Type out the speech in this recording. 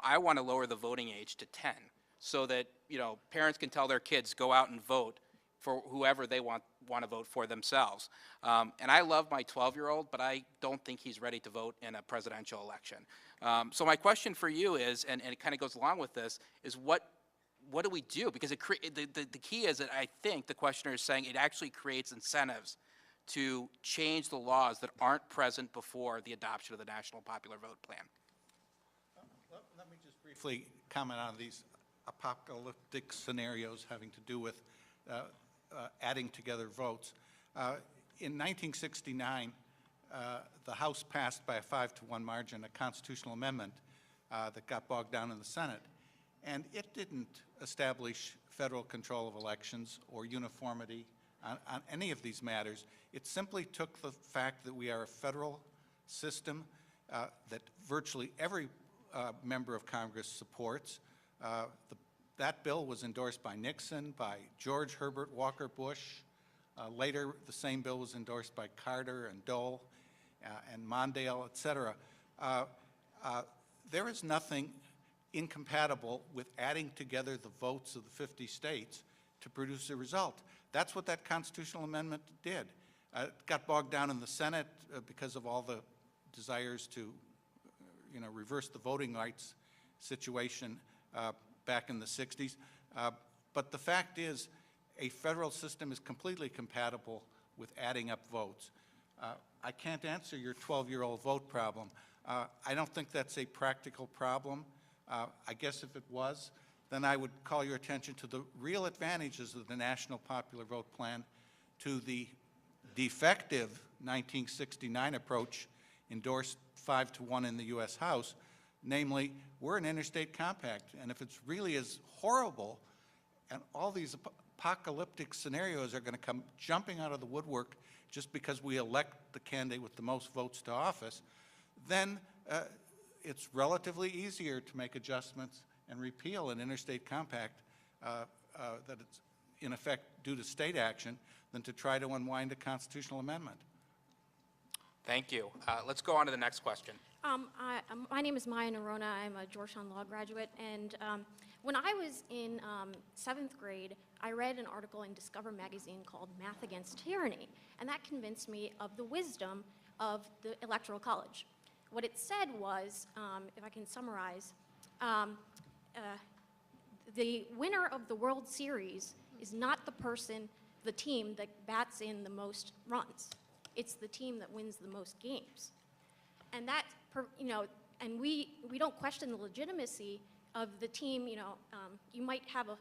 I want to lower the voting age to 10 so that, parents can tell their kids, go out and vote for whoever they want to vote for themselves. And I love my 12-year-old, but I don't think he's ready to vote in a presidential election. So my question for you is, and it kind of goes along with this, is what do we do? Because the key is that I think the questioner is saying it actually creates incentives to change the laws that aren't present before the adoption of the National Popular Vote Plan. Let me just briefly comment on these apocalyptic scenarios having to do with adding together votes. In 1969, the House passed by a 5-to-1 margin a constitutional amendment that got bogged down in the Senate. And it didn't establish federal control of elections or uniformity on any of these matters. It simply took the fact that we are a federal system that virtually every member of Congress supports. That bill was endorsed by Nixon, by George Herbert Walker Bush. Later, the same bill was endorsed by Carter and Dole and Mondale, et cetera. There is nothing incompatible with adding together the votes of the 50 states to produce a result. That's what that constitutional amendment did. It got bogged down in the Senate because of all the desires to reverse the voting rights situation back in the 60s. But the fact is, a federal system is completely compatible with adding up votes. I can't answer your 12-year-old vote problem. I don't think that's a practical problem. I guess if it was, then I would call your attention to the real advantages of the National Popular Vote Plan to the defective 1969 approach endorsed 5-to-1 in the U.S. House. Namely, we're an interstate compact, and if it's really as horrible and all these apocalyptic scenarios are going to come jumping out of the woodwork just because we elect the candidate with the most votes to office, then it's relatively easier to make adjustments and repeal an interstate compact that it's in effect due to state action than to try to unwind a constitutional amendment. Thank you. Let's go on to the next question. My name is Maya Nerona. I'm a Georgetown Law graduate, and when I was in 7th grade, I read an article in Discover magazine called Math Against Tyranny, and that convinced me of the wisdom of the Electoral College. What it said was, if I can summarize, the winner of the World Series is not the team that bats in the most runs. It's the team that wins the most games. And that, and we don't question the legitimacy of the team. You might have a